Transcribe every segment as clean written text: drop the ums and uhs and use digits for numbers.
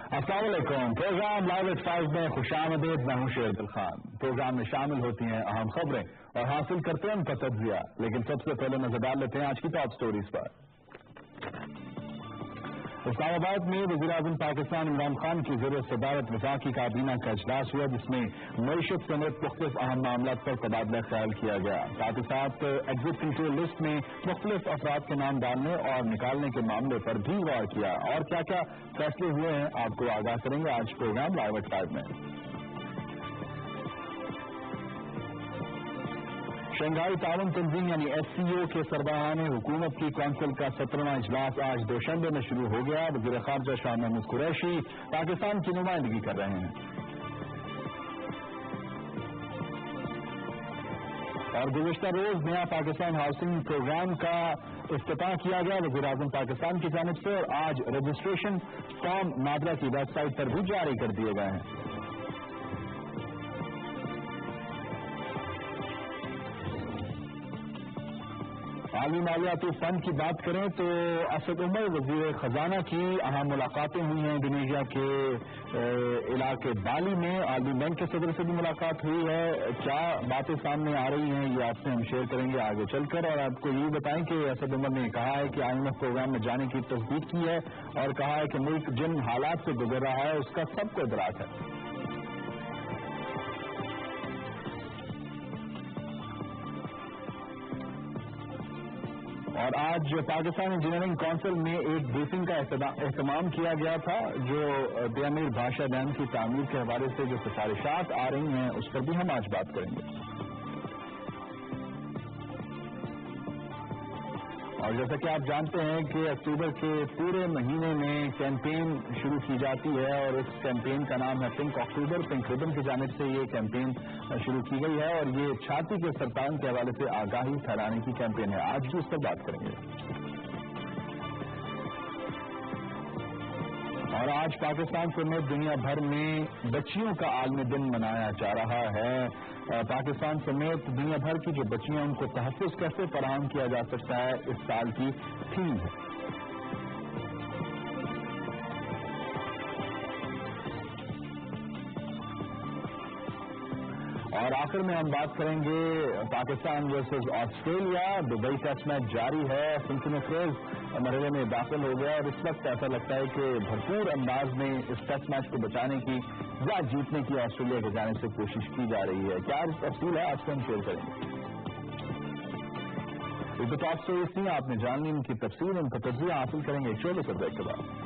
السلام علیکم. Programme live at 5 میں خوش آمدید. میں ہوں شیر دل خان. پروگرام میں شامل ہوتی ہیں اہم خبریں اور حاصل کرتے ہیں ان کا تجزیہ، لیکن سب سے پہلے نظر ڈال لیتے ہیں آج کی ٹاپ سٹوریز پر. اسلام آباد میں وزیر اعظم پاکستان عمران خان کی زیر صدارت وفاقی کابینہ کا اجلاس ہوا، جس میں معیشت سمیت مختلف اہم معاملات پر تبادلہ خیال کیا گیا. ساتھ ہی ساتھ ایگزٹ کنٹرول لسٹ میں مختلف افراد کے نام ڈالنے اور نکالنے کے معاملے پر بھی غور کیا. اور کیا کیا فیصلے ہوئے ہیں آپ کو آگاہ کریں گے آج پروگرام لائیو ایٹ 5 میں. شنگھائی تعاون تنظیم یعنی SCO کے سربراہان حکومت کی کونسل کا 17واں اجلاس آج دوشنبے میں شروع ہو گیا. وزیر خارجہ شاہ محمود قریشی پاکستان کی نمائندگی کر رہے ہیں. اور گزشتہ روز نیا پاکستان ہاؤسنگ پروگرام کا افتتاح کیا گیا وزیر اعظم پاکستان کی جانب سے، اور آج رجسٹریشن فارم نادرا کی ویب سائٹ پر بھی جاری کر دیے گئے ہیں. عالمی مالیاتی فنڈ کی بات کریں تو اسد عمر وزیر خزانہ کی اہم ملاقاتیں ہوئی ہیں. انڈونیشیا کے علاقے بالی میں عالمی بینک کے صدر سے بھی ملاقات ہوئی ہے. کیا باتیں سامنے آ رہی ہیں یہ آپ سے ہم شیئر کریں گے آگے چل کر. اور آپ کو یہ بتائیں کہ اسد عمر نے کہا ہے کہ IMF پروگرام میں جانے کی تصدیق کی ہے اور کہا ہے کہ ملک جن حالات سے گزر رہا ہے اس کا سب کو ادراک ہے. اور آج پاکستان انجینئرنگ کونسل میں ایک بریفنگ کا اہتمام کیا گیا تھا، جو تعمیر بھاشا ڈیم کی تعمیر کے حوالے سے جو سفارشات آ رہی ہیں اس پر بھی ہم آج بات کریں گے. اور جیسا کہ آپ جانتے ہیں کہ اکتوبر کے پورے مہینے میں کیمپین شروع کی جاتی ہے، اور اس کیمپین کا نام ہے پنک اکتوبر. پنک ریبن کی جانب سے یہ کیمپین شروع کی گئی ہے، اور یہ چھاتی کے سرطان کے حوالے سے آگاہی پھیلانے کی کیمپین ہے. آج بھی اس پر بات کریں گے. اور آج پاکستان سمیت دنیا بھر میں بچیوں کا عالمی دن منایا جا رہا ہے. پاکستان سمیت دنیا بھر کی جو بچیاں ان کو تحفظ کیسے فراہم کیا جا سکتا ہے اس سال کی تھیم ہے. اور آخر میں ہم بات کریں گے Pakistan versus Australia. Dubai test match جاری ہے، سنسنی خیز مرحلے میں داخل ہو گیا، اور اس وقت ایسا لگتا ہے کہ بھرپور انداز میں اس ٹیسٹ میچ کو بچانے کی یا جیتنے کی آسٹریلیا کی جانب سے کوشش کی جا رہی ہے. کیا تفصیل ہے آج سے ہم شیئر کریں گے. یہ تو ٹاپ سٹوریز تھی، آپ نے جان لی ان کی تفصیل، ان کا تجزیہ حاصل کریں گے ایک چھوٹے سے بریک کے بعد.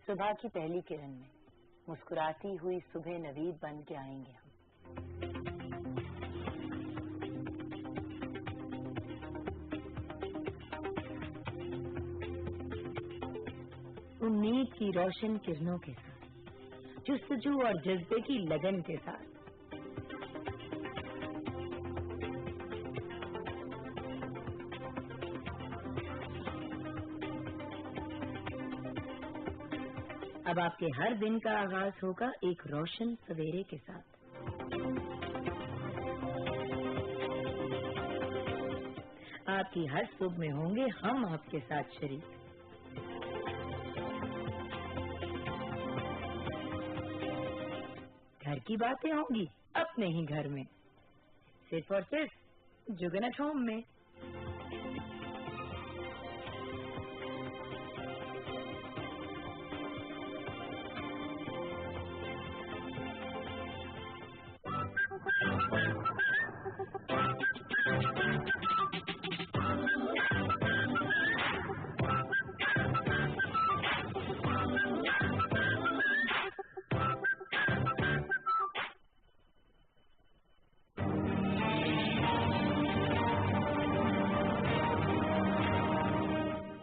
صبح کی پہلی کرن میں مسکراتی ہوئی صبح نوید بن کے آئیں گے ہم. امید کی روشن کرنوں کے ساتھ، جستجو اور جذبے کی لگن کے ساتھ. اب آپ کے ہر دن کا آغاز ہوگا ایک روشن سویرے کے ساتھ۔ آپ کی ہر صبح میں ہوں گے ہم آپ کے ساتھ شریک۔ گھر کی باتیں ہوں گی اپنے ہی گھر میں، صرف اور صرف جگن ایٹ ہوم میں۔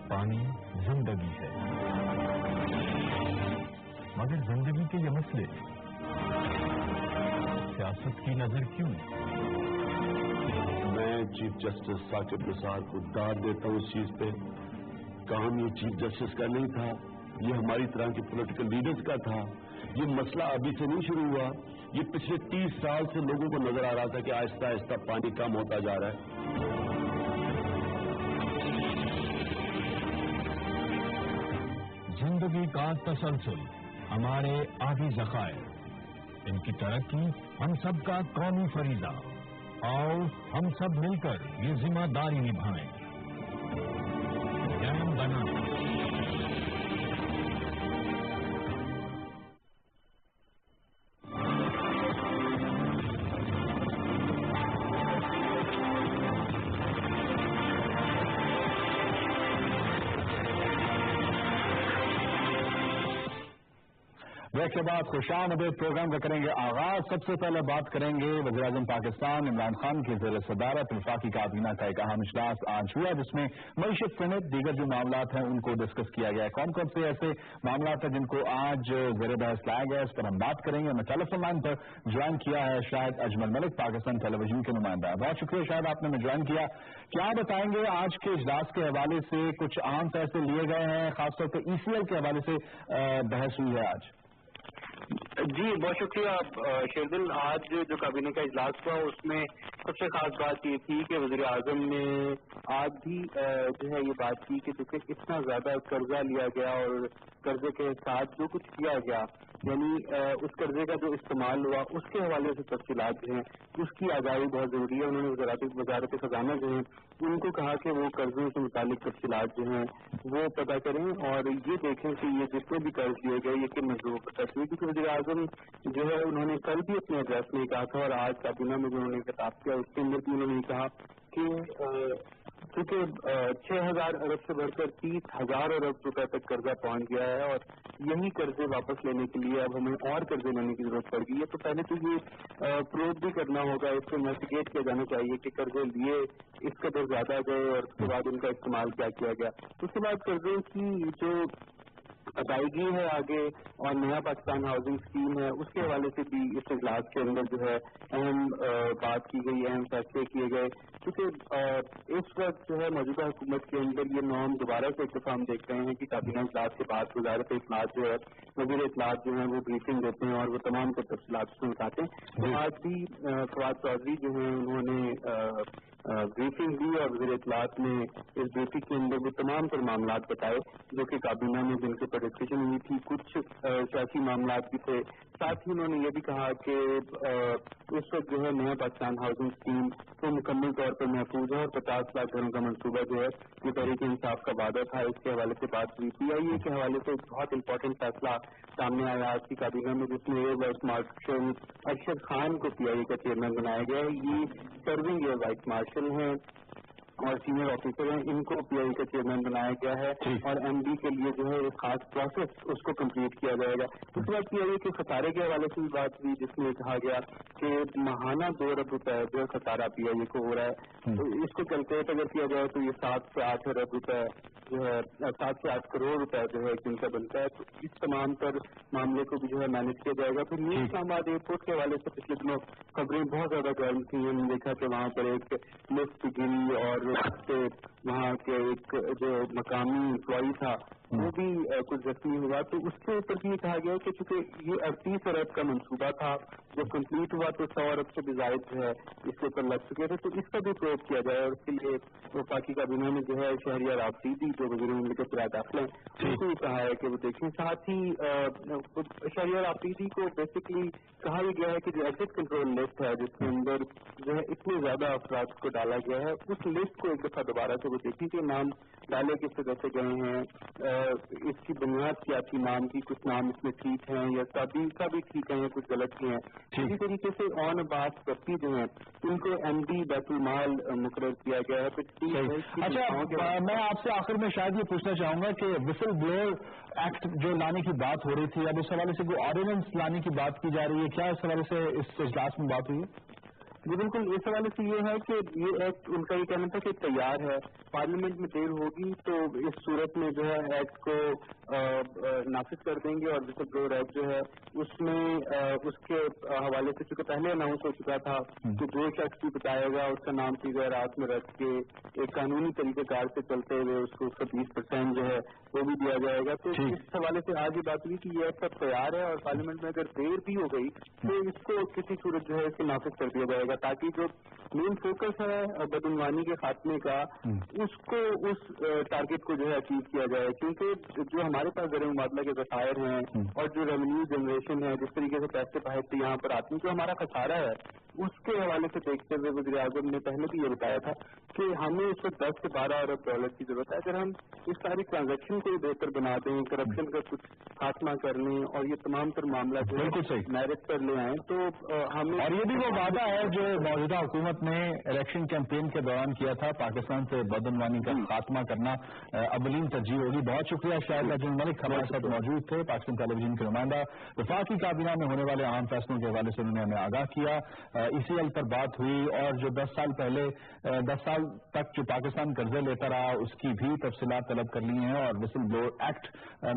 پانی زندگی ہے، مگر زندگی کے یہ مسئلے سیاست کی نظر کیوں؟ میں چیف جسٹس ثاقب نثار کو داد دیتا ہوں اس چیز پہ۔ کام یہ چیف جسٹس کا نہیں تھا، یہ ہماری طرح کے پولیٹیکل لیڈرز کا تھا۔ یہ مسئلہ ابھی سے نہیں شروع ہوا، یہ پچھلے 30 سال سے لوگوں کو نظر آ رہا تھا کہ آہستہ آہستہ پانی کم ہوتا جا رہا ہے۔ زندگی کا تسلسل، ہمارے آبی ذخائر، ان کی ترقی ہم سب کا قومی فریضہ، اور ہم سب مل کر یہ ذمہ داری نبھائیں۔ ڈیم بنانا، بریک کے بعد خوش آمدید پروگرام کا کریں گے آغاز۔ سب سے پہلے بات کریں گے وزیر اعظم پاکستان عمران خان کی زیر صدارت وفاقی کابینہ کا ایک اہم اجلاس آج ہوا، جس میں معیشت سمیت دیگر جو معاملات ہیں ان کو ڈسکس کیا گیا ہے۔ کون کون سے ایسے معاملات ہیں جن کو آج زیر بحث لایا گیا ہے، اس پر ہم بات کریں گے۔ ہمیں ٹیلی فون لائن پر جوائن کیا ہے شاہد اجمل ملک، پاکستان ٹیلی ویژن کے نمائندہ۔ بہت شکریہ شاہد، آپ نے ہمیں جوائن کیا۔ کیا بتائیں گے آج کے اجلاس کے حوالے سے؟ کچھ اہم فیصلے لیے گئے ہیں، خاص طور پہ ECL کے حوالے سے بحث ہوئی ہے آج؟ جی بہت شکریہ شیردل۔ آج جو کابینہ کا اجلاس ہوا اس میں سب سے خاص بات یہ تھی کہ وزیر اعظم نے آج بھی جو ہے یہ بات کی کہ دیکھیں اتنا زیادہ قرضہ لیا گیا اور قرضے کے ساتھ جو کچھ کیا گیا، یعنی اس قرضے کا جو استعمال ہوا اس کے حوالے سے تفصیلات جو ہیں اس کی آگاہی بہت ضروری ہے۔ انہوں نے وزارت خزانہ جو ہیں ان کو کہا کہ وہ قرضوں سے متعلق تفصیلات جو ہیں وہ پتہ کریں اور یہ دیکھیں کہ یہ جتنے بھی قرض دیے گئے یہ کن منصوبوں پر خرچ ہوئے، کیونکہ وزیر اعظم جو ہے انہوں نے کل بھی اپنے ایڈریس میں کہا تھا اور آج کابینہ میں جو انہوں نے خطاب کیا اس کے اندر بھی انہوں نے کہا کہ چونکہ 6,000 ارب سے بڑھ کر 30,000 ارب روپے تک قرضہ پہنچ گیا ہے اور یہی قرضے واپس لینے کے لیے اب ہمیں اور قرضے لینے کی ضرورت پڑ گئی ہے، تو پہلے تو یہ پروو بھی کرنا ہوگا، اس کو انویسٹیگیٹ کیا جانا چاہیے کہ قرضے لیے اس قدر زیادہ گئے اور اس کے بعد ان کا استعمال کیا کیا گیا۔ اس کے بعد قرضوں کی جو ادائیگی ہے آگے اور نیا پاکستان ہاؤسنگ اسکیم ہے اس کے حوالے سے بھی اس اجلاس کے اندر جو ہے اہم بات کی گئی، اہم فیصلے کیے گئے، کیونکہ اس وقت جو ہے موجودہ حکومت کے اندر یہ نام دوبارہ سے ایک دفعہ ہم دیکھ رہے ہیں کہ کابینہ اجلاس کے بعد وزارت اطلاعات جو ہے وزیر اطلاعات جو ہیں وہ بریفنگ دیتے ہیں اور وہ تمام تر تفصیلات اس میں بتاتے ہیں۔ تو آج بھی فواد چودھری جو ہیں انہوں نے بریفنگ دی اور وزیر اطلاعات نے اس بریفنگ کے اندر وہ تمام تر معاملات بتائے جو کہ کابینہ میں جن کے پر ڈسکشن ہوئی تھی، کچھ سیاسی معاملات بھی تھے۔ ساتھ ہی انہوں نے یہ بھی کہا کہ اس وقت جو ہے نیا پاکستان ہاؤسنگ اسکیم تو مکمل طور پر محفوظ ہے اور 50 لاکھ گھروں کا منصوبہ جو ہے یہ تحریک انصاف کا وعدہ تھا، اس کے حوالے سے بات ہوئی۔ PIA کے حوالے سے ایک بہت امپورٹنٹ فیصلہ سامنے آیا آج کی کابینہ میں، جس میں air vice marshal Arshad Khan کو PIA کا چیئرمین بنایا گیا ہے۔ یہ سرونگ ایئر وائس مارشل ہیں اور سینئر آفیسر ہیں، ان کو PIA کا چیئرمین بنایا گیا ہے اور MD کے لیے جو ہے ایک خاص پروسیس اس کو کمپلیٹ کیا جائے گا۔ اس کے بعد PIA کے خسارے کے حوالے سے بھی بات ہوئی جس میں کہا گیا کہ ماہانہ 2 ارب روپے جو خسارہ PIA کو ہو رہا ہے، تو اس کو کیلکولیٹ اگر کیا جائے تو یہ 7 سے 8 ارب روپے جو ہے 7 سے 8 کروڑ روپے جو ہے جن کا بنتا ہے، تو اس تمام تر معاملے کو بھی جو ہے مینج کیا جائے گا۔ پھر نیو اسلام آباد ایئرپورٹ کے حوالے سے پچھلے دنوں خبریں بہت زیادہ گرم تھیں، ہم نے دیکھا کہ وہاں پر ایک لفٹ گری اور وہاں کے ایک جو مقامی امپلائی تھا وہ بھی کچھ زخمی ہوا. تو اس کے اوپر بھی یہ کہا گیا کہ چونکہ یہ 38 ارب کا منصوبہ تھا, جب کمپلیٹ ہوا تو 100 ارب سے بھی زائد جو ہے اس کے اوپر لگ چکے تھے, تو اس کا بھی پروب کیا جائے. اور اس کے لیے وفاقی کابینہ نے جو ہے شہریار آفریدی جو وزیر مملکت برائے داخلہ ہیں ان کو یہ کہا ہے کہ وہ دیکھیں. ساتھ ہی شہریار آفریدی کو بیسکلی کہا یہ گیا ہے کہ جو ایگزٹ کنٹرول لسٹ ہے جس کے اندر جو ہے اتنے زیادہ افراد کو ڈالا گیا ہے, اس لسٹ کو ایک دفعہ دوبارہ سے وہ دیکھیں کہ نام ڈالے کس طرح سے گئے ہیں, اس کی بنیاد کیا تھی نام کی, کچھ نام اس میں ٹھیک ہیں یا سابقہ بھی ٹھیک ہیں, کچھ غلط بھی ہیں. اسی طریقے سے اون عباس پرتی جو ہیں ان کو ایم ڈی بیت المال مقرر کیا گیا ہے. اچھا, میں آپ سے آخر میں شاید یہ پوچھنا چاہوں گا کہ وسل بلوئر ایکٹ جو لانے کی بات ہو رہی تھی, اب اس حوالے سے کوئی آرڈیننس لانے کی بات کی جا رہی ہے, کیا اس حوالے سے اس اجلاس میں بات ہوئی ہے؟ جی بالکل, اس حوالے سے یہ ہے کہ یہ ایکٹ ان کا یہ کہنا تھا کہ تیار ہے, پارلیمنٹ میں دیر ہوگی تو اس صورت میں جو ہے ایکٹ کو نافذ کر دیں گے. اور وسل بلوئر ایکٹ جو ہے اس میں اس کے حوالے سے چونکہ پہلے اناؤنس ہو چکا تھا کہ جو شخص بھی بتائے گا اس کا نام چیزیں رات میں رکھ کے ایک قانونی طریقہ کار سے چلتے ہوئے اس کو اس کا 20% جو ہے وہ بھی دیا جائے گا. تو اس حوالے سے آج یہ بات ہوئی کہ یہ ایکٹ اب تیار ہے اور پارلیمنٹ میں اگر دیر بھی ہو گئی تو اس کو کسی صورت جو ہے اس کو نافذ کر دیا جائے گا, تاکہ جو مین فوکس ہے بدعنوانی کے خاتمے کا اس کو اس ٹارگیٹ کو جو ہے اچیو کیا جائے. کیونکہ جو ہمارے پاس زر مبادلہ کے ذخائر ہیں اور جو ریونیو جنریشن ہے, جس طریقے سے پیسے باہر سے یہاں پر آتے ہیں, جو ہمارا خسارہ ہے اس کے حوالے سے دیکھتے ہوئے وزیر اعظم نے پہلے بھی یہ بتایا تھا کہ ہمیں اس وقت 10 سے 12 ارب ڈالر کی ضرورت ہے. اگر ہم اس ساری ٹرانزیکشن کو بہتر بنا دیں, کرپشن کا کچھ خاتمہ کر لیں اور یہ تمام تر معاملہ جو ہے میرٹ پر لے آئیں تو ہمیں, اور یہ بھی وہ وعدہ ہے جو موجودہ حکومت نے الیکشن کیمپین کے دوران کیا تھا, پاکستان سے بدعنوانی کا خاتمہ کرنا اولین ترجیح ہوگی. بہت شکریہ شاہد ارجن ملک ہمارے ساتھ موجود تھے, پاکستان ٹیلی ویژن کے نمائندہ. وفاقی کابینہ میں ہونے والے اہم فیصلوں کے حوالے سے انہوں نے ہمیں آگاہ کیا. ای سی ایل پر بات ہوئی اور جو 10 سال پہلے 10 سال تک جو پاکستان قرضے لیتا رہا اس کی بھی تفصیلات طلب کر لی ہیں اور وسل بلوئر ایکٹ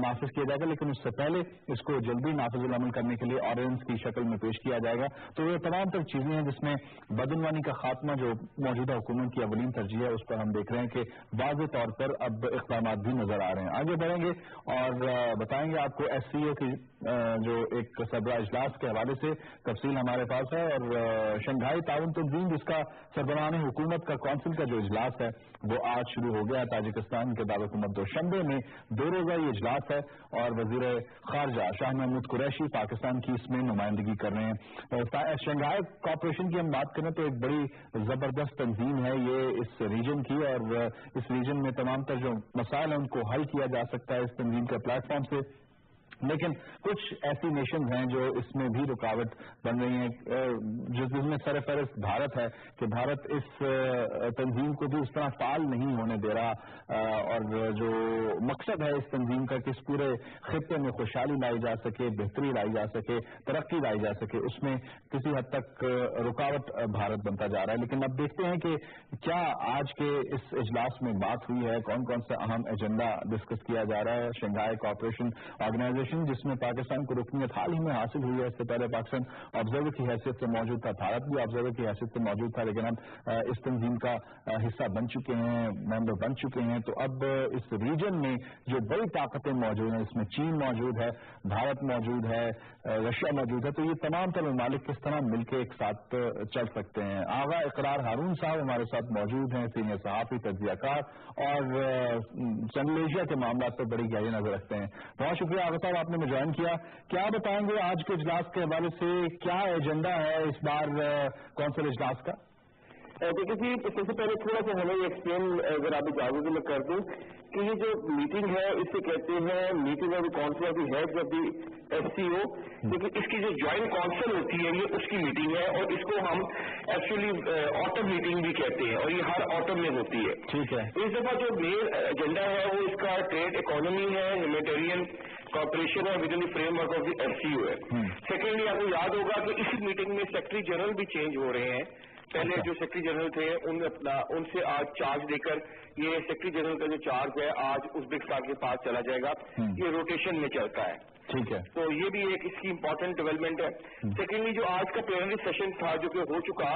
نافذ کیا جائے گا, لیکن اس سے پہلے اس کو جلدی نافذ العمل کرنے کے لیے آرڈیننس کی شکل میں پیش کیا جائے گا. تو یہ تمام تر چیزیں ہیں جس میں بدعنوانی کا خاتمہ جو موجودہ حکومت کی اولین ترجیح ہے اس پر ہم دیکھ رہے ہیں کہ واضح طور پر اب اقدامات بھی نظر آ رہے ہیں. آگے بڑھیں گے اور بتائیں گے آپ کو ایس سی او کی جو ایک سربراہ اجلاس کے حوالے سے تفصیل ہمارے پاس ہے, اور شنگھائی تعاون تنظیم جس کا سربراہان حکومت کا کونسل کا جو اجلاس ہے وہ آج شروع ہو گیا. تاجکستان کے دارالحکومت دوشنبے میں 2 روزہ یہ اجلاس ہے اور وزیر خارجہ شاہ محمود قریشی پاکستان کی اس میں نمائندگی کر رہے ہیں. شنگھائی کوآپریشن کی ہم بات کریں تو ایک بڑی زبردست تنظیم ہے یہ اس ریجن کی, اور اس ریجن میں تمام تر جو مسائل ہیں ان کو حل کیا جا سکتا ہے اس تنظیم کے پلیٹ فارم سے. لیکن کچھ ایسی نیشنز ہیں جو اس میں بھی رکاوٹ بن رہی ہیں, جس میں سر فہرست بھارت ہے کہ بھارت اس تنظیم کو بھی اس طرح فعال نہیں ہونے دے رہا, اور جو مقصد ہے اس تنظیم کا کہ اس پورے خطے میں خوشحالی لائی جا سکے, بہتری لائی جا سکے, ترقی لائی جا سکے, اس میں کسی حد تک رکاوٹ بھارت بنتا جا رہا ہے. لیکن اب دیکھتے ہیں کہ کیا آج کے اس اجلاس میں بات ہوئی ہے, کون کون سا اہم ایجنڈا ڈسکس کیا جا رہا ہے. شنگھائی کوآپریشن آرگنائزیشن جس میں پاکستان کو رکنیت حال ہی میں حاصل ہوئی ہے, اس سے پہلے پاکستان آبزرور کی حیثیت سے موجود تھا, بھارت بھی آبزرور کی حیثیت سے موجود تھا, لیکن اب اس تنظیم کا حصہ بن چکے ہیں, ممبر بن چکے ہیں. تو اب اس ریجن میں جو بڑی طاقتیں موجود ہیں, اس میں چین موجود ہے, بھارت موجود ہے, رشیا موجود ہے, تو یہ تمام تر ممالک کس طرح مل کے ایک ساتھ چل سکتے ہیں. آغا اقرار ہارون صاحب ہمارے ساتھ موجود ہیں, سینئر صحافی, تجزیہ کار اور سنٹرل ایشیا کے معاملات پر بڑی گہری نظر رکھتے ہیں. بہت شکریہ آغا صاحب, آپ نے مجھے جوائن کیا. کیا بتائیں گے آج کے اجلاس کے حوالے سے, کیا ایجنڈا ہے اس بار کونسل اجلاس کا؟ دیکھیے جی, سب سے پہلے تھوڑا سا ہمیں ایکسپلین اگر آپ اجازت میں کر دوں کہ یہ جو میٹنگ ہے اس سے کہتے ہیں meeting of the council of the heads of the S C O, لیکن اس کی جو جوائنٹ کونسل ہوتی ہے یہ اس کی میٹنگ ہے, اور اس کو ہم ایکچولی آٹم میٹنگ بھی کہتے ہیں, اور یہ ہر آٹم میں ہوتی ہے. ٹھیک ہے. اس دفعہ جو مین ایجنڈا ہے وہ اس کا ٹریڈ اکانومی ہے, ہیومینیٹیرین کوآپریشن ہے within the framework of the S C O ہے. سیکنڈلی آپ کو یاد ہوگا کہ اسی میٹنگ میں سیکرٹری جنرل بھی چینج ہو رہے ہیں. پہلے جو سیکرٹری جنرل تھے ان سے آج چارج دے کر یہ سیکرٹری جنرل کا جو چارج ہے آج ازبکستان کے پاس چلا جائے گا. یہ روٹیشن میں چلتا ہے. ٹھیک ہے. تو یہ بھی ایک اس کی امپورٹنٹ ڈیولپمنٹ ہے. سیکنڈلی جو آج کا پلینری سیشن تھا جو کہ ہو چکا,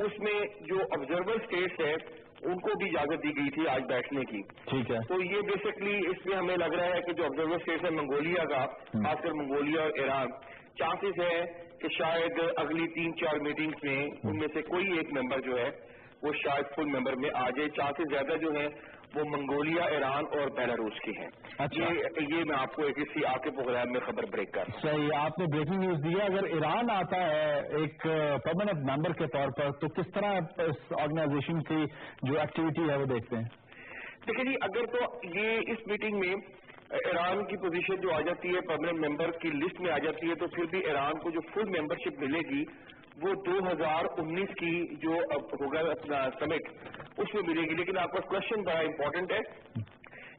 اس میں جو آبزرور اسٹیٹس ہے ان کو بھی اجازت دی گئی تھی آج بیٹھنے کی. ٹھیک ہے. تو یہ بیسکلی اس میں ہمیں لگ رہا ہے کہ جو آبزرور اسٹیٹس ہے منگولیا کا، خاص کر منگولیا اور ایران، چانسز ہے کہ شاید اگلی 3-4 میٹنگز میں ان میں سے کوئی ایک ممبر جو ہے وہ شاید فل ممبر میں آ جائے. چانسز زیادہ جو ہیں وہ منگولیا، ایران اور بیلاروس کے ہیں. یہ میں آپ کو ایک اسی آپ کے پروگرام میں خبر بریک کر. صحیح، آپ نے بریکنگ نیوز دی ہے. اگر ایران آتا ہے ایک پرماننٹ ممبر کے طور پر تو کس طرح اس آرگنائزیشن کی جو ایکٹیویٹی ہے وہ دیکھتے ہیں؟ دیکھیں جی، اگر تو یہ اس میٹنگ میں ایران کی پوزیشن جو آ جاتی ہے پرماننٹ ممبر کی لسٹ میں آ جاتی ہے تو پھر بھی ایران کو جو فل ممبرشپ ملے گی وہ 2019 کی جو ہوگا اپنا سمٹ اس میں ملے گی. لیکن آپ کا کوشچن بڑا امپورٹنٹ ہے.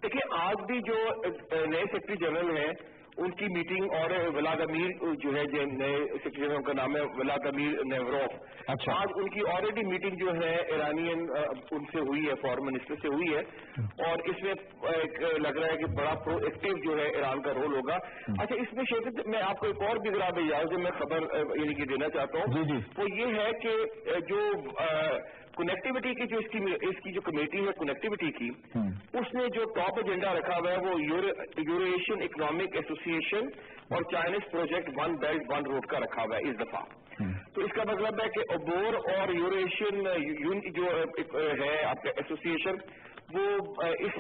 دیکھیے آج بھی جو نئے سیکرٹری جنرل ہیں ان کی میٹنگ، اور ولادیمیر جو ہے نئے سیکرٹری جنرل کا نام ہے ولادیمیر نیوروف. اچھا. آج ان کی آلریڈی میٹنگ جو ہے ایرانین ان سے ہوئی ہے، فارن منسٹر سے ہوئی ہے، اور اس میں لگ رہا ہے کہ بڑا پرو ایکٹیو جو ہے ایران کا رول ہوگا. اچھا، اس میں شیخ میں آپ کو ایک اور بھی ذرا اجازت میں خبر یعنی کہ دینا چاہتا ہوں. جی. وہ یہ ہے کہ جو کنیکٹیوٹی کی جو اس کی جو کمیٹی ہے کنیکٹیوٹی کی، اس نے جو ٹاپ ایجنڈا رکھا ہوا ہے وہ یورو ایشین اکنامک ایسوسیشن اور Chinese project one belt one road کا رکھا ہوا ہے اس دفعہ. تو اس کا مطلب ہے کہ عبور اور یورو ایشین جو ہے آپ کا ایسوسیشن، وہ اس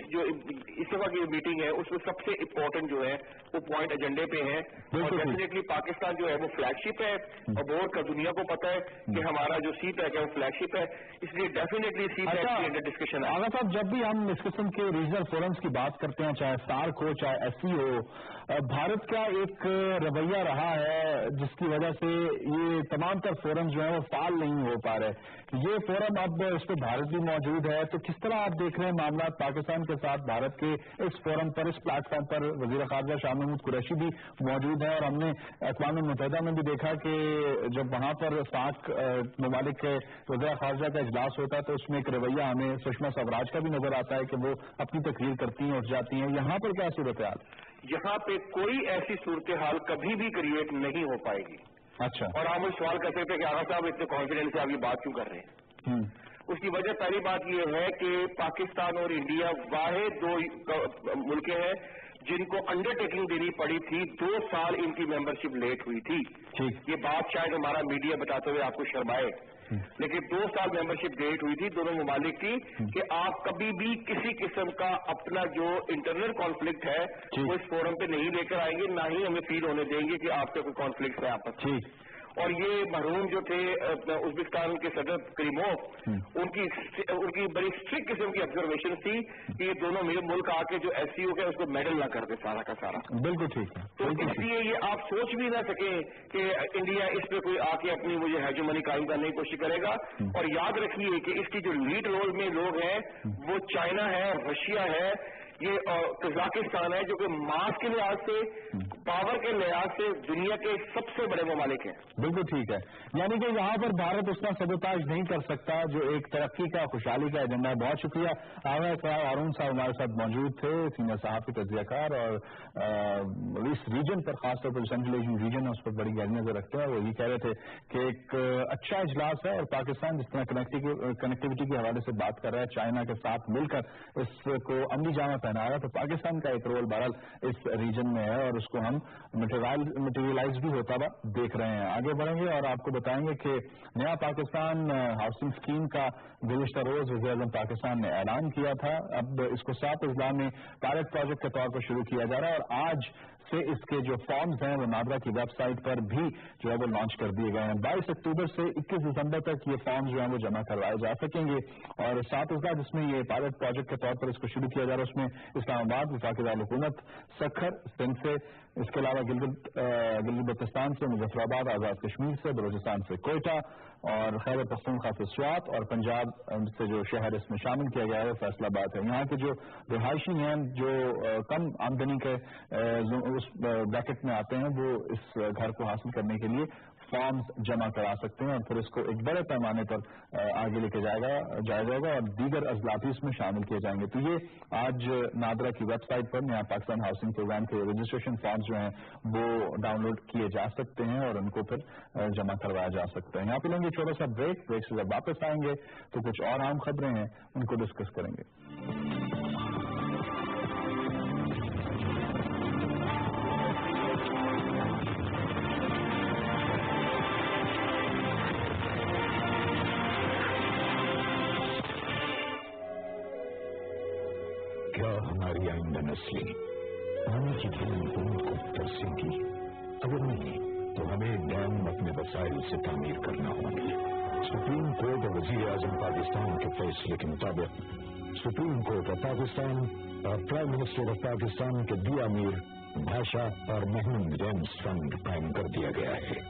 دفعہ کی میٹنگ ہے اس میں سب سے امپورٹنٹ جو ہے وہ پوائنٹ ایجنڈے پہ ہیں. اور ڈیفینیٹلی پاکستان جو ہے وہ فلیگ شپ ہے. عبور کا دنیا کو پتا ہے کہ ہمارا جو سی پیک ہے وہ فلیگ شپ ہے، اس لیے ڈیفینیٹلی سی پیک کی انڈر ڈسکشن ہے. آغا صاحب، جب بھی ہم اس قسم کے ریجنل فورمز کی بات کرتے ہیں، چاہے سارک ہو چاہے ایس سی ہو، بھارت کا ایک رویہ رہا ہے جس کی وجہ سے یہ تمام تر فورم جو ہیں وہ فعال نہیں ہو پا رہے. یہ فورم اب اس پہ بھارت بھی موجود ہے، تو کس طرح آپ دیکھ رہے ہیں معاملات پاکستان کے ساتھ بھارت کے اس فورم پر، اس پلیٹ فارم پر؟ وزیر خارجہ شاہ محمود قریشی بھی موجود ہیں، اور ہم نے اقوام متحدہ میں بھی دیکھا کہ جب وہاں پر سارک ممالک کے وزیر خارجہ کا اجلاس ہوتا ہے تو اس میں ایک رویہ ہمیں سشما سوراج کا بھی نظر آتا ہے کہ وہ اپنی تقریر کرتی ہیں، اٹھ جاتی ہیں. یہاں پر کیا صورتحال؟ یہاں پہ کوئی ایسی صورتحال کبھی بھی کریٹ نہیں ہو پائے گی. اچھا. اور آپ مجھے سوال کر سکتے ہیں کہ آغا صاحب اتنے کانفیڈنس سے آپ یہ بات کیوں کر رہے ہیں؟ اس کی وجہ پہلی بات یہ ہے کہ پاکستان اور انڈیا واحد 2 ملک ہیں جن کو انڈر ٹیکنگ دینی پڑی تھی. 2 سال ان کی ممبرشپ لیٹ ہوئی تھی. یہ بات شاید ہمارا میڈیا بتاتے ہوئے آپ کو شرمائے، لیکن 2 سال ممبرشپ لیٹ ہوئی تھی دونوں ممالک کی کہ آپ کبھی بھی کسی قسم کا اپنا جو انٹرنل کانفلکٹ ہے وہ اس فورم پہ نہیں لے کر آئیں گے، نہ ہی ہمیں فیل ہونے دیں گے کہ آپ کا کوئی کانفلکٹ ہے آپس میں. اور یہ محروم جو تھے ازبکستان کے صدر کریموف، ان کی بڑی اسٹرکٹ قسم کی آبزرویشن تھی کہ یہ دونوں ملک آ کے جو ایس سی او کا اس کو میڈل نہ کر دے سارا کا سارا. بالکل ٹھیک ہے. تو اس لیے یہ آپ سوچ بھی نہ سکیں کہ انڈیا اس پہ کوئی آ کے اپنی وہ ہیجمنی قائم کرنے کی کوشش کرے گا. اور یاد رکھیے کہ اس کی جو لیڈ رول میں لوگ ہیں وہ چائنا ہے، رشیا ہے، یہ قزاقستان ہے، جو کہ ماس کے لحاظ سے، پاور کے لحاظ سے دنیا کے سب سے بڑے ممالک ہیں. بالکل ٹھیک ہے. یعنی کہ یہاں پر بھارت اس کا سبوتاژ نہیں کر سکتا جو ایک ترقی کا، خوشحالی کا ایجنڈا ہے. بہت شکریہ. آغا صاحب ہارون صاحب ہمارے ساتھ موجود تھے، سینئر صحافی، تجزیہ کار، اور اس ریجن پر خاص طور پر سینٹرل ایشین ریجن ہے اس پر بڑی گہری نظر رکھتے ہیں. وہ یہ کہہ رہے تھے کہ ایک اچھا اجلاس ہے، اور پاکستان جس طرح کنیکٹیوٹی کے حوالے سے بات کر رہا ہے، چائنا کے ساتھ مل کر اس کو عملی جامہ پہنا رہا ہے، تو پاکستان کا ایک رول بہرحال اس ریجن میں ہے، اور اس کو ہم مٹیریلائز بھی ہوتا ہوا دیکھ رہے ہیں. آگے بڑھیں گے اور آپ کو بتائیں گے کہ نیا پاکستان ہاؤسنگ اسکیم کا گزشتہ روز وزیر اعظم پاکستان نے اعلان کیا تھا. اب اس کو 7 اضلاع میں پائلٹ پروجیکٹ کے طور پر شروع کیا جا رہا ہے، اور آج سے اس کے جو فارمز ہیں وہ نادرا کی ویب سائٹ پر بھی جو ہے وہ لانچ کر دیے گئے ہیں. 22 اکتوبر سے 21 دسمبر تک یہ فارمز جو ہیں وہ جمع کروائے جا سکیں گے. اور 7 اضلاع جس میں یہ پائلٹ پروجیکٹ کے طور پر اس کو شروع کیا جا رہا ہے، اس میں اسلام آباد، وفاقی دارالحکومت سکھر سندھ سے، اس کے علاوہ گلگت بلتستان سے، مظفر آباد آزاد کشمیر سے، بلوچستان سے کوئٹہ، اور خیبر پختونخوا سے سوات، اور پنجاب سے جو شہر اس میں شامل کیا گیا ہے فیصل آباد ہے. یہاں کے جو رہائشی ہیں جو کم آمدنی کے اس بریکٹ میں آتے ہیں، وہ اس گھر کو حاصل کرنے کے لیے فارمز جمع کرا سکتے ہیں اور پھر اس کو ایک بڑے پیمانے پر آگے لے کے جایا جائے گا اور دیگر اضلاع اس میں شامل کیے جائیں گے. تو یہ آج نادرا کی ویب سائٹ پر یہاں پاکستان ہاؤسنگ پروگرام کے رجسٹریشن فارمز جو ہیں وہ ڈاؤن لوڈ کیے جا سکتے ہیں اور ان کو پھر جمع کروایا جا سکتا ہے. یہاں پہ لیں گے چھوٹا سا بریک سے جب واپس آئیں گے تو کچھ اور اہم خبریں ہیں ان کو ڈسکس کریں گے. کیا ہماری آئندہ نسلیں پانی کی بوند کو ترسیں گی؟ اگر نہیں تو ہمیں ڈیم اپنے وسائل سے تعمیر کرنا ہوں گے. سپریم کورٹ اور وزیر اعظم پاکستان کے فیصلے کے مطابق سپریم کورٹ آف پاکستان اور پرائم منسٹر آف پاکستان کے دیا میر بھاشا اور محمود ڈیمز فنڈ قائم کر دیا گیا ہے.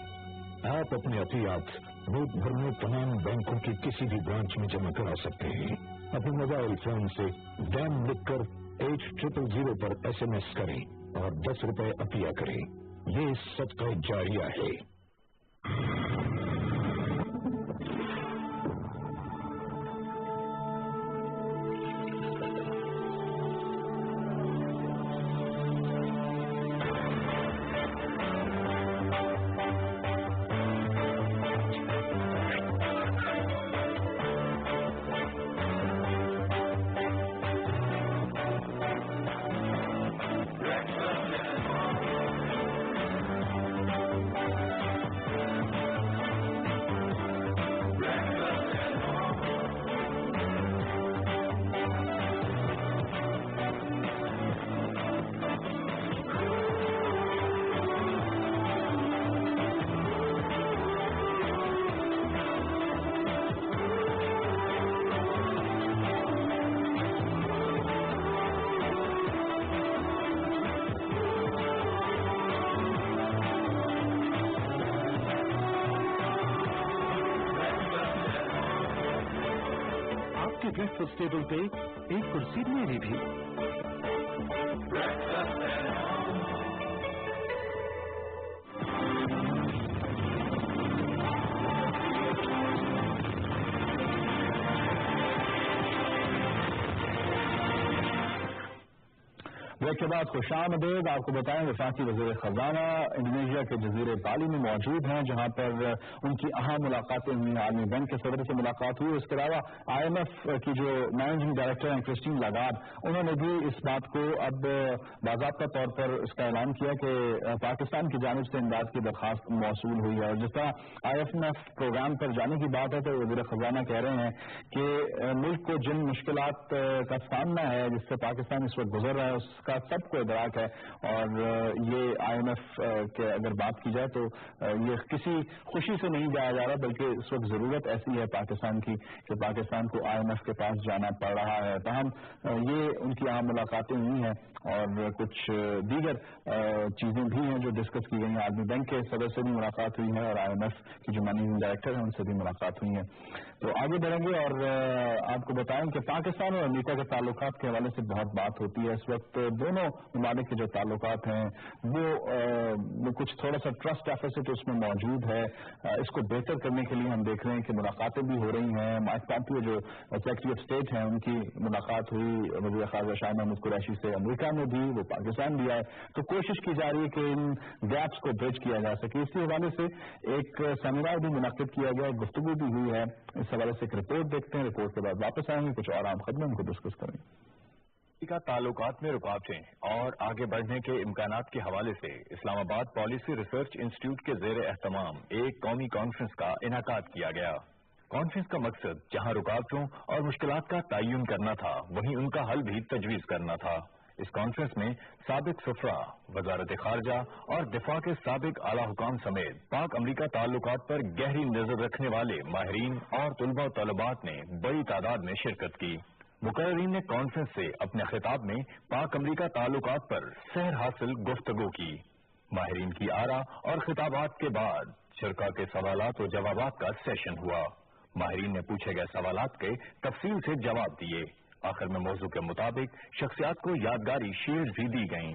آپ اپنے عطیات ملک بھر میں تمام بینکوں کی کسی بھی برانچ میں جمع کرا سکتے ہیں. اپنے موبائل فون سے ڈیم لکھ کر 8000 پر SMS کریں اور 10 روپے عطیہ کریں. یہ صدقہ جاریہ ہے. بریکفاسٹ ٹیبل پہ ایک کرسی میری بھی. بریک کے بعد خوش آمدید. آپ کو بتائیں وفاقی وزیر خزانہ انڈونیشیا کے جزیرے بالی میں موجود ہیں جہاں پر ان کی اہم ملاقاتیں ہوئی. عالمی بینک کے صدر سے ملاقات ہوئی. اس کے علاوہ IMF کی جو مینیجنگ ڈائریکٹر ہیں کرسٹین لاگارڈ انہوں نے بھی اس بات کو اب باضابطہ طور پر اس کا اعلان کیا کہ پاکستان کی جانب سے امداد کی درخواست موصول ہوئی ہے. اور جس طرح IMF پروگرام پر جانے کی بات ہے تو وزیر خزانہ کہہ رہے ہیں کہ ملک کو جن مشکلات کا سامنا ہے جس سے پاکستان اس وقت گزر رہا ہے اس کا سب کو ادراک ہے اور یہ IMF کے اگر بات کی جائے تو یہ کسی خوشی سے نہیں جایا جا رہا بلکہ اس وقت ضرورت ایسی ہے پاکستان کی کہ پاکستان کو IMF کے پاس جانا پڑ رہا ہے. تاہم یہ ان کی عام ملاقاتیں ہوئی ہیں اور کچھ دیگر چیزیں بھی ہیں جو ڈسکس کی گئی ہیں. عالمی بینک کے صدر سے بھی ملاقات ہوئی ہے اور IMF کی جو مینیجنگ ڈائریکٹر ہیں ان سے بھی ملاقات ہوئی ہے. تو آگے بڑھیں گے اور آپ کو بتائیں کہ پاکستان اور امریکہ کے تعلقات کے حوالے سے بہت بات ہوتی ہے. اس وقت دونوں ممالک کے جو تعلقات ہیں وہ کچھ تھوڑا سا ٹرسٹ ڈیفیسٹ اس میں موجود ہے. اس کو بہتر کرنے کے لیے ہم دیکھ رہے ہیں کہ ملاقاتیں بھی ہو رہی ہیں. مائک پومپیو جو سیکرٹری آف اسٹیٹ ہیں ان کی ملاقات ہوئی وزیر خارجہ شاہ محمود قریشی سے. امریکہ میں بھی وہ پاکستان بھی آئے تو کوشش کی جا رہی ہے کہ ان گیپس کو برج کیا جا سکے. اسی حوالے سے ایک سیمینار بھی منعقد کیا گیا, گفتگو بھی ہوئی ہے. اس حوالے سے ایک رپورٹ دیکھتے ہیں, رپورٹ کے بعد واپس آئیں گے, کچھ اور عام خبریں ان کو ڈسکس کریں گے. کا تعلقات میں رکاوٹیں اور آگے بڑھنے کے امکانات کے حوالے سے اسلام آباد پالیسی ریسرچ انسٹیٹیوٹ کے زیر اہتمام ایک قومی کانفرنس کا انعقاد کیا گیا. کانفرنس کا مقصد جہاں رکاوٹوں اور مشکلات کا تعین کرنا تھا وہیں ان کا حل بھی تجویز کرنا تھا. اس کانفرنس میں سابق سفراء, وزارت خارجہ اور دفاع کے سابق اعلی حکام سمیت پاک امریکہ تعلقات پر گہری نظر رکھنے والے ماہرین اور طلباء و طالبات نے بڑی تعداد میں شرکت کی. مقررین نے کانفرنس سے اپنے خطاب میں پاک امریکہ تعلقات پر سحر حاصل گفتگو کی. ماہرین کی آراء اور خطابات کے بعد شرکاء کے سوالات و جوابات کا سیشن ہوا. ماہرین نے پوچھے گئے سوالات کے تفصیل سے جواب دیے. آخر میں موضوع کے مطابق شخصیات کو یادگاری شیئرز بھی دی گئیں.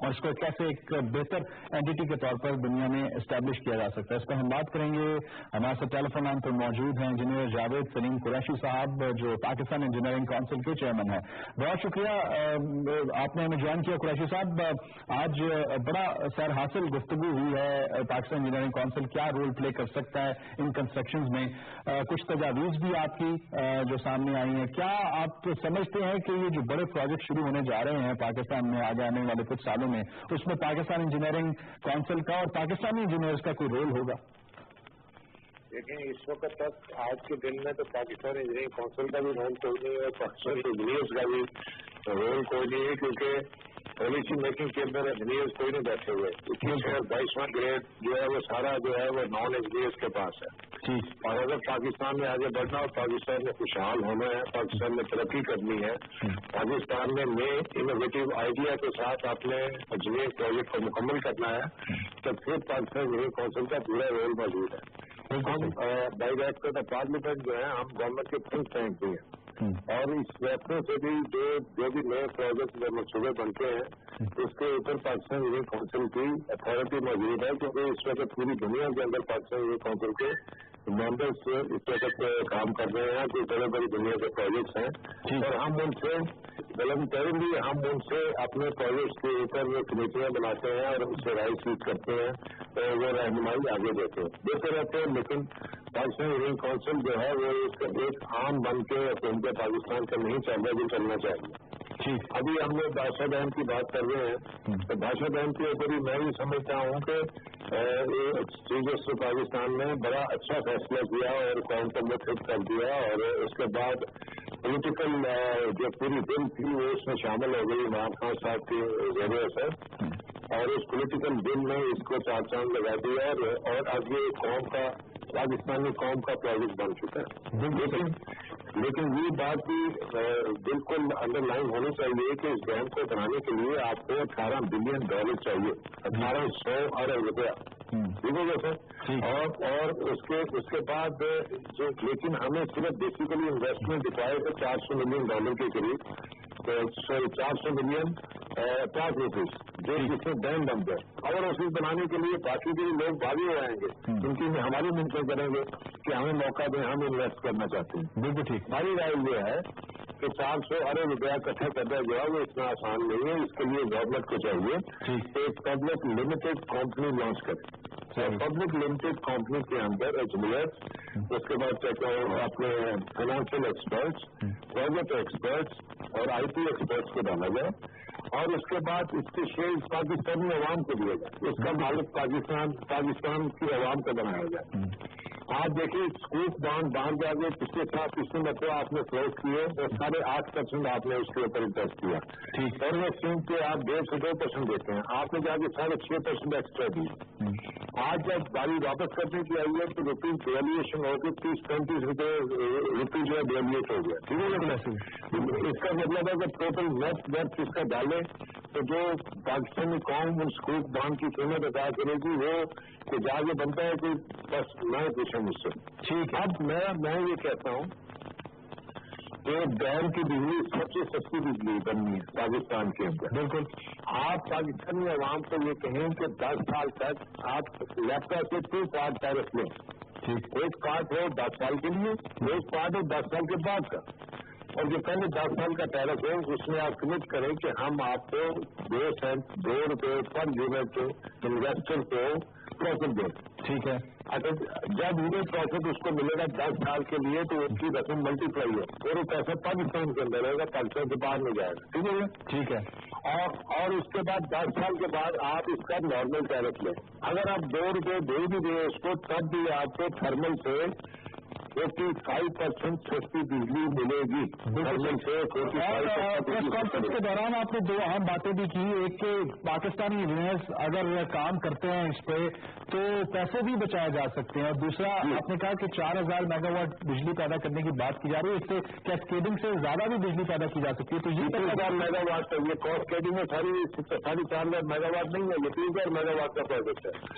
اور اس کو کیسے ایک بہتر اینٹی کے طور پر دنیا میں اسٹیبلش کیا جا سکتا ہے. اس پر ہم بات کریں گے. ہمارے ساتھ ٹیلی فون لائن پر موجود ہیں انجینئر جاوید سلیم قریشی صاحب جو پاکستان انجینئرنگ کونسل کے چیئرمین ہیں. بہت شکریہ آپ نے ہمیں جوائن کیا قریشی صاحب. آج بڑا سیر حاصل گفتگو ہوئی ہے. پاکستان انجینئرنگ کونسل کیا رول پلے کر سکتا ہے ان کنسٹرکشنز میں. کچھ تجاویز بھی آپ کی جو سامنے آئی ہیں. کیا آپ سمجھتے ہیں کہ یہ جو بڑے پروجیکٹ شروع ہونے جا رہے ہیں پاکستان میں آگے آنے والے کچھ سالوں میں, اس میں پاکستان انجینئرنگ کونسل کا اور پاکستانی انجینئرز کا کوئی رول ہوگا؟ دیکھیں, اس وقت تک آج کے دن میں تو پاکستان انجینئرنگ کونسل کا بھی رول کوئی نہیں ہے, پاکستان انجینئرز کا بھی رول کوئی نہیں ہے, کیونکہ پالیسی میکنگ کے اندر انجینئرز کوئی نہیں بیٹھے ہوئے. 22واں گریڈ جو ہے وہ سارا جو ہے وہ نان انجینئرز کے پاس ہے. اور اگر پاکستان میں آگے بڑھنا اور پاکستان میں خوشحال ہونا ہے, پاکستان میں ترقی کرنی ہے, پاکستان میں نئے انوویٹو آئیڈیا کے ساتھ اپنے انجینئرنگ پروجیکٹ کو مکمل کرنا ہے, تو پھر پاکستان انجینئرنگ کونسل کا پورا رول موجود ہے. ہم بائی ڈائریکٹر آف پارلیمنٹ جو ہے ہم گورنمنٹ کے تھنک ٹینک بھی ہیں, اور اس ویپنوں سے بھی جو بھی نئے پروجیکٹ جو منصوبے بنتے ہیں اس کے اوپر پاکستان انجینئرنگ کونسل کی اتھارٹی موجود ہے, کیونکہ اس وقت پوری دنیا کے اندر پاکستان انجینئرنگ کونسل کے ممبرس اس وقت کام کر رہے ہیں. کوئی بڑے بڑی دنیا کے پروجیکٹس ہیں, اور ہم ان سے والنٹرلی ہم ان سے اپنے پروجیکٹس کے اوپر وہ کمیٹیاں بناتے ہیں اور اس سے رائے سیٹ کرتے ہیں, اور وہ رہنمائی آگے دیتے رہتے ہیں. لیکن پاکستان انجینئرنگ کونسل جو ہے وہ اس کا ایک عام بن کے حکومت پاکستان کا نہیں چل رہا, جو چلنا چاہیے. ابھی ہم لوگ بادشاہ ڈیم کی بات کر رہے ہیں, تو بادشاہ ڈیم کے اوپر ہی میں یہ سمجھتا ہوں کہ چیف جسٹس پاکستان نے بڑا اچھا فیصلہ کیا اور قوم کو متحد کر دیا, اور اس کے بعد پولیٹیکل جو پوری بل تھی وہ اس میں شامل ہو گئی عمران خان صاحب کے ذریعے سے, اور اس پولیٹیکل بل نے اس کو چار چاند لگا دیا, اور اب یہ قوم کا پاکستانی قوم کا پروجیکٹ بن چکا ہے. لیکن یہ بات بھی بالکل انڈر لائن ہونی چاہیے کہ اس ڈیم کو بنانے کے لیے آپ کو $18 بلین چاہیے, 1800 ارب روپیہ, ٹھیک ہے سر. اور اس کے بعد لیکن ہمیں صرف بیسیکلی انویسٹمنٹ دکھائے تھے $400 ملین کے قریب, 400 ملین 5 روپیز جو جس میں ڈیم بن گئے. اگر اس بنانے کے لیے باقی بھی لوگ بھاگے ہو آئیں گے, ان کی ہماری منتیں کریں گے کہ ہمیں موقع دیں, ہم انویسٹ کرنا چاہتے ہیں. بالکل ٹھیک. ہماری رائے یہ ہے کہ 400 ارب روپیہ اکٹھا کرنا جو ہے وہ اتنا آسان نہیں ہے. اس کے لیے گورنمنٹ کو چاہیے کہ ایک پبلک لمیٹڈ کمپنی لانچ کرے. پبلک لمیٹڈ کمپنی کے اندر انجینئرس, اس کے بعد اپنے فائنینشیل ایکسپرٹس, پروجیکٹ ایکسپرٹس اور آئی ٹی ایکسپرٹس کو ڈالا جائے, اور اس کے بعد اس کے شیئر پاکستانی عوام کو دیا جائے. اس کا مالک پاکستان کی عوام کو بنایا جائے. آپ دیکھیے اسکوپ باندھ جا کے پچھلے مرتبہ آپ نے فلوٹ کیے اور 8.5% آپ نے اس کے اوپر انویسٹ کیا. اور وہ سنگھ کے آپ 1.5 سے 2% دیتے ہیں, آپ نے جا کے 6.5% ایکسٹرا دی. آج جب گاڑی واپس کرنے کی آئی ہے تو روپیز ڈیویلیشن ہو کے 30-35 روپیز جو ہے ڈیویلیٹ ہو گیا. ٹھیک ہے, اس کا مطلب ہے کہ ٹوٹل نیٹ ورتھ اس کا ڈالے تو جو پاکستانی قوم ان اسکوپ باندھ کی قیمت ادا کرے گی وہ کہ جا کے بنتا ہے کہ بس میں پوچھیں مجھ سے. ٹھیک. اب میں یہ کہتا ہوں کہ ڈیم کی بجلی سب سے سستی بجلی بننی ہے پاکستان کے اندر. بالکل. آپ پاکستانی عوام کو یہ کہیں کہ 10 سال تک آپ لیپ ٹاپ سے 2 پارٹ ٹیرس لیں. ایک پارٹ ہو 10 سال کے لیے, ایک پارٹ ہو 10 سال کے بعد کا, اور جو پہلے 10 سال کا ٹیرس ہے اس میں آپ کمٹ کریں کہ ہم آپ کو 2 سینٹ 2 روپے پر یونٹ انویسٹر کو پروفٹ دیں. ٹھیک ہے. اگر جب یہ پروفٹ اس کو ملے گا 10 سال کے لیے تو اس کی رقم ملٹی پلائی ہے, اور وہ پیسہ پاکستان کے اندر رہے گا, پاکستان سے باہر نہیں جائے گا. ٹھیک ہے. ٹھیک ہے. اور اس کے بعد 10 سال کے بعد آپ اس کا نارمل ٹیرس لیں. اگر آپ 2 روپے دے بھی دیں اس کو, تب بھی آپ کو تھرمل سے 45% سستی بجلی ملے گی. پریس کانفرنس کے دوران آپ نے 2 اہم باتیں بھی کی. ایک کہ پاکستانی انجینئرس اگر کام کرتے ہیں اس پہ تو پیسے بھی بچائے جا سکتے ہیں, اور دوسرا آپ نے کہا کہ 4000 میگا واٹ بجلی پیدا کرنے کی بات کی جا رہی ہے, اس سے کیسکیڈنگ سے زیادہ بھی بجلی پیدا کی جا سکتی ہے. تو یہ 3000 میگا واٹ ہے, یہ کیسکیڈنگ میں 4.5 میگا واٹ نہیں ہے, یہ 3000 میگا واٹ کا پروجیکٹ ہے.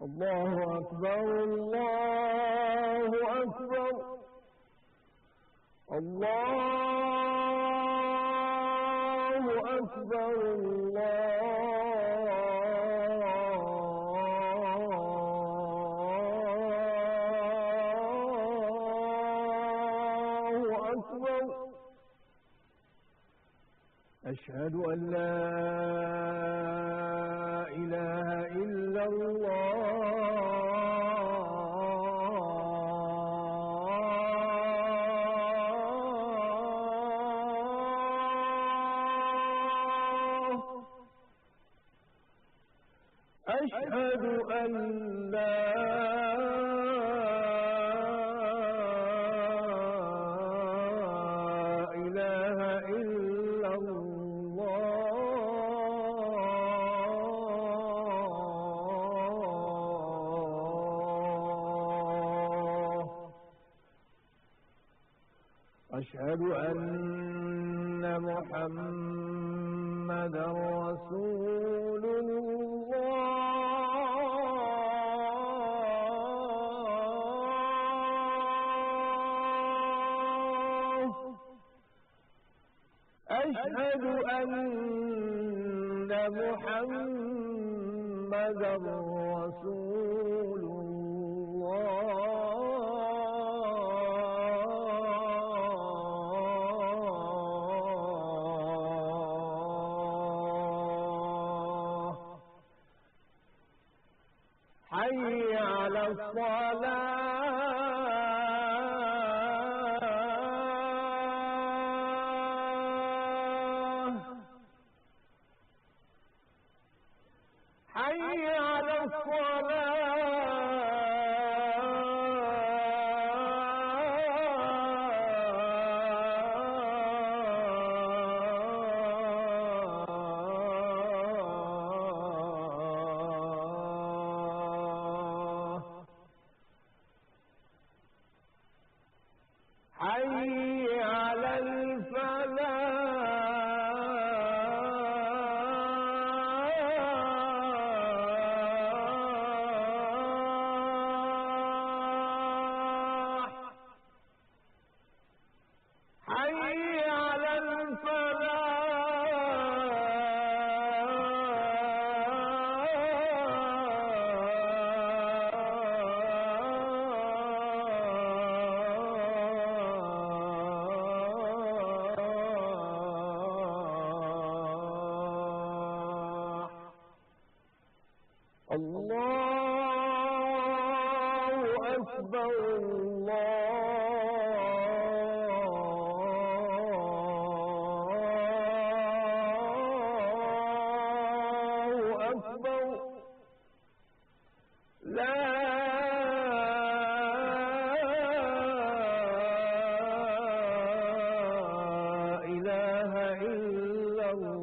الله أكبر الله أكبر الله أكبر الله أكبر أشهد أن لا إله إلا الله أشهد أن لا أشهد أن محمدا رسول الله أشهد أن محمدا رسول الله حي على الصلاة حي على الصلاة حي على الفلاح حي على الفلاح الله أكبر الله أكبر لا إله إلا الله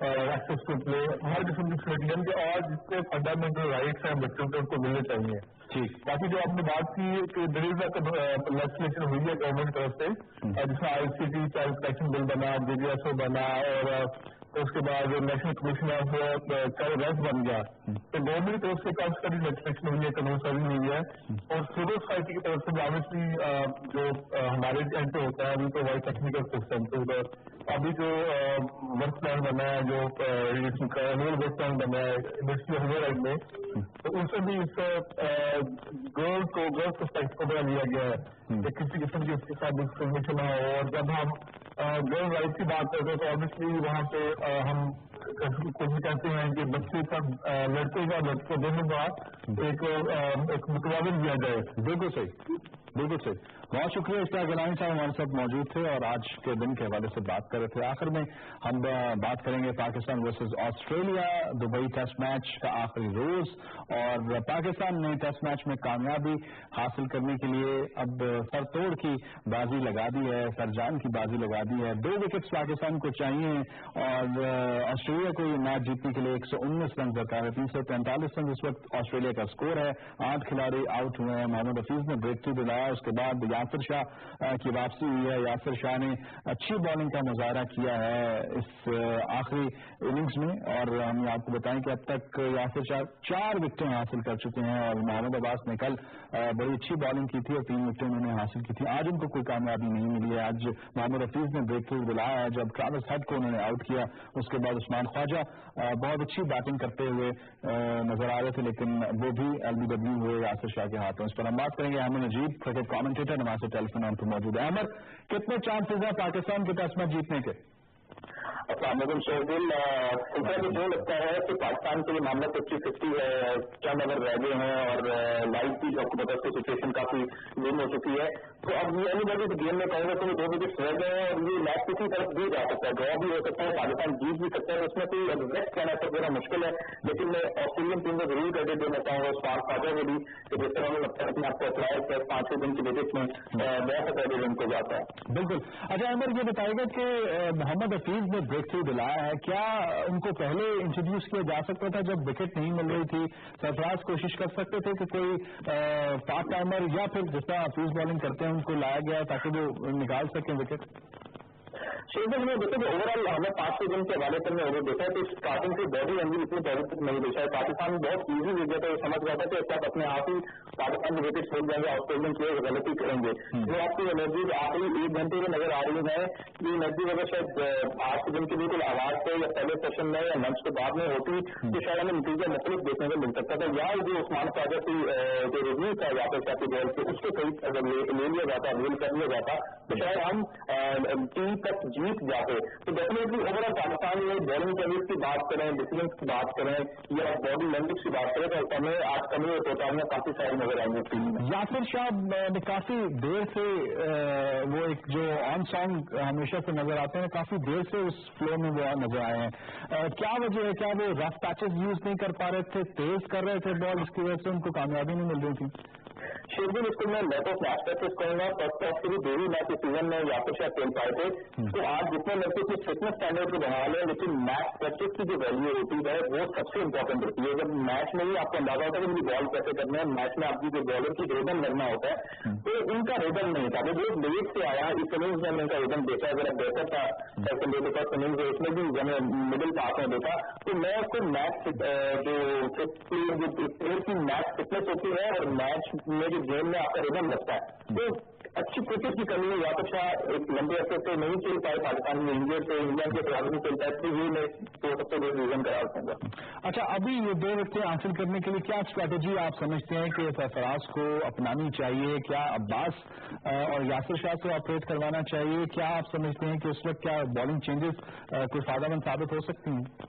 ایکسیس ٹو پلے، ہر قسم کی فیسلٹیاں کہ اور جس کے فنڈامنٹل رائٹس ہیں بچوں کے ان کو ملنے چاہیے. ٹھیک. باقی جو آپ نے بات کی کہ دیر از لیجسلیشن ہوئی ہے گورنمنٹ کی طرف سے جس میں ICT چائلڈ پروٹیکشن بل بنا، DGSO بنا، اور اس کے بعد national commission of child rights بن گیا. تو گورنمنٹ کی طرف سے کافی ساری لیجسلیشن ہوئی ہے، قانون سازی ہوئی ہے، اور سول سوسائٹی کی طرف سے آبویسلی جو ہمارے اینڈ پہ ہوتا ہے وی پرووائڈ ٹیکنیکل سسٹم. تو ابھی جو ورک پلان بنا ہے، جو انول ورک پلان بنا ہے یونیورسٹی آف ہیئر میں، تو ان سے بھی اس گرلس پرسپیکٹ کو بنا لیا گیا ہے کہ کسی قسم کی اس کے ساتھ ڈسکریمنیشن نہ ہو. اور جب ہم گرل رائٹ کی بات کرتے ہیں تو آبویسلی وہاں پہ ہم کوشش کرتے ہیں کہ بچے کا لڑکے کا لڑکے دونوں کا ایک متوازن دیا جائے. بالکل صحیح، بالکل صحیح. بہت شکریہ اشتیاق گیلانی صاحب ہمارے ساتھ موجود تھے اور آج کے دن کے حوالے سے بات کر رہے تھے. آخر میں ہم بات کریں گے Pakistan versus Australia, Dubai test match کا آخری روز، اور پاکستان نے ٹیسٹ میچ میں کامیابی حاصل کرنے کے لیے اب سر توڑ کی بازی لگا دی ہے، سر جان کی بازی لگا دی ہے. 2 وکٹس پاکستان کو چاہیے اور آسٹریلیا کو یہ میچ جیتنے کے لیے 119 رن درکار ہے. 343 رن اس وقت آسٹریلیا کا اسکور ہے. 8 کھلاڑی آؤٹ ہوئے ہیں. محمد حفیظ نے بریک تھرو دلایا، اس کے بعد یاسر شاہ کی واپسی ہوئی ہے. یاسر شاہ نے اچھی بالنگ کا مظاہرہ کیا ہے اس آخری اننگز میں، اور ہم آپ کو بتائیں کہ اب تک یاسر شاہ 4 وکٹیں حاصل کر چکے ہیں، اور محمد عباس نے کل بڑی اچھی بالنگ کی تھی اور 3 وکٹیں انہوں نے حاصل کی تھی. آج ان کو کوئی کامیابی نہیں ملی ہے. آج محمد حفیظ نے بریک تھرو دلایا ہے جب ٹراوس ہیڈ کو انہوں نے آؤٹ کیا. اس کے بعد عثمان خواجہ بہت اچھی بیٹنگ کرتے ہوئے نظر آ رہے تھے، لیکن وہ بھی LBW ہوئے یاسر شاہ کے ہاتھوں. اس پر ہم بات کریں گے. احمد نجیب کرکٹ کامنٹیٹر ہمارے ٹیلی فون آن پر موجود ہے. احمد، کتنے چانسز ہیں پاکستان کے ٹیسٹ میچ جیتنے کے؟ السلام علیکم شہزیل. مجھے جو لگتا ہے کہ پاکستان کے لیے معاملہ 50-50 ہے. چند اوور رہ گئے ہیں اور لائف کی آپ کو پتا ہے سچویشن کافی گیم ہو چکی ہے. تو اب یہ نہیں لگے کہ گیم میں کہوں گا کہ 2 وکٹس رہ گئے ہیں اور یہ میچ کسی طرف بھی جا سکتا ہے، ڈرا بھی ہو سکتا ہے، پاکستان جیت بھی سکتا ہے. اس میں کوئی ایگزیکٹ کہنا سب ذرا مشکل ہے، لیکن میں آسٹریلین ٹیم کو ضرور کریڈٹ دینا چاہوں گا عثمان خواجہ کو بھی کہ جس طرح لگتا ہے اپنے آپ کو اپلائی کر 5 دن کی وکٹ میں بہت کریڈٹ ان کو جاتا ہے. بالکل. اچھا عمر، یہ بتائیے گا کہ محمد حفیظ نے بریک تھرو دلایا ہے، کیا ان کو پہلے انٹروڈیوس کیا جا سکتا تھا جب وکٹ نہیں مل رہی تھی؟ سرفراز کوشش کر سکتے تھے کہ کوئی پارٹ ٹائمر یا پھر جس طرح حفیظ بالنگ کرتے ہیں ان کو لایا گیا تاکہ وہ نکال سکیں وکٹ؟ شہزاد میں دیکھیں کہ اوور آل ہمیں 5 دن کے حوالے پر میں اوور دیکھا ہے تو اسٹارٹنگ سے باڈی لینگویج اتنی پہلے تک نہیں دیکھا ہے. پاکستان بہت ایزی ہو گیا تھا، سمجھ رہا تھا کہ سب اپنے آپ ہی پاکستان میں وکٹ چھوڑ جائیں گے، آسٹریلین پلیئر غلطی کریں گے. جو آپ کی انرجی آخری 1 گھنٹے میں نظر آ رہی ہے، یہ انرجی اگر شاید 8 دن کے بالکل آواز سے یا پہلے سیشن میں یا لنچ کے بعد میں ہوتی تو شاید ہمیں نتیجہ مختلف دیکھنے کو مل سکتا تھا. یا جو عثمان خواجہ کی جو ریویو تھا یاسر شاہ کی بال سے اس کو صحیح اگر لے لیا جاتا، ریل کر لیا جاتا تو شاید ہم ٹیم تک جیت جاتے. تو ڈیفینیٹلی اوور آل پاکستان میں بالنگ ٹینس کی بات کریں، ڈسپلنس کی بات کریں یا باڈی لینگویج کی بات کریں تو ہمیں آج کمی اور کوتاہیاں کافی ساری نظر آئیں گی ٹیم میں. یاسر شاہ نے کافی دیر سے وہ ایک جو آن سانگ ہمیشہ سے نظر آتے ہیں، کافی دیر سے اس فلو میں وہ نظر آئے ہیں. کیا وجہ ہے؟ کیا وہ رف پیچز یوز نہیں کر پا رہے تھے، تیز کر رہے تھے بال، اس کی وجہ سے ان کو کامیابی نہیں مل رہی تھی؟ شیردل اس کو میں لیک آف میچ پریکٹس کروں گا. فرسٹ ٹیسٹ کے بھی 2 ہی میچ اس سیزن میں یاسر شاہ کھیل پائے تھے. تو آج جتنے لڑکے کی فٹنس اسٹینڈرڈ کو بڑھا لیں، لیکن میچ پریکٹس کی جو ویلیو ہوتی ہے وہ سب سے امپورٹنٹ ہوتی ہے. جب میچ میں ہی آپ کو اندازہ ہوتا ہے کہ مجھے بال کیسے کرنا ہے، میچ میں آپ کی جو بالر کی ریدم لگنا ہوتا ہے تو ان کا ریدم نہیں تھا. وہ بہت لیٹ سے آیا. اس اننگز میں ان کا ریدم دیکھا ذرا بہتر تھا. سیکنڈ ڈے کے فرسٹ اننگز اس میں بھی ہمیں مڈل پاس میں دیکھا. تو میں اس کو میچ جو پلیئر کی میچ فٹنس ہوتی ہے اور میچ میں جو گیم میں آپ کا ریدم لگتا ہے تو اچھی کرکٹ کی کمی ہے. یاسر شاہ ایک لمبے عرصے سے نہیں کھیل پائے، پاکستان میں انڈیا سے انگلینڈ کے خلاف نہیں کھیل پائے، تو یہ میں سب سے بڑا ریزن قرار دوں گا. اچھا، ابھی یہ 2 وکٹیں حاصل کرنے کے لیے کیا اسٹریٹجی آپ سمجھتے ہیں کہ سرفراز کو اپنانی چاہیے؟ کیا عباس اور یاسر شاہ سے آپریٹ کروانا چاہیے؟ کیا آپ سمجھتے ہیں کہ اس وقت کیا بالنگ چینجز کوئی فائدہ مند ثابت ہو سکتی ہیں؟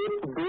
1, 2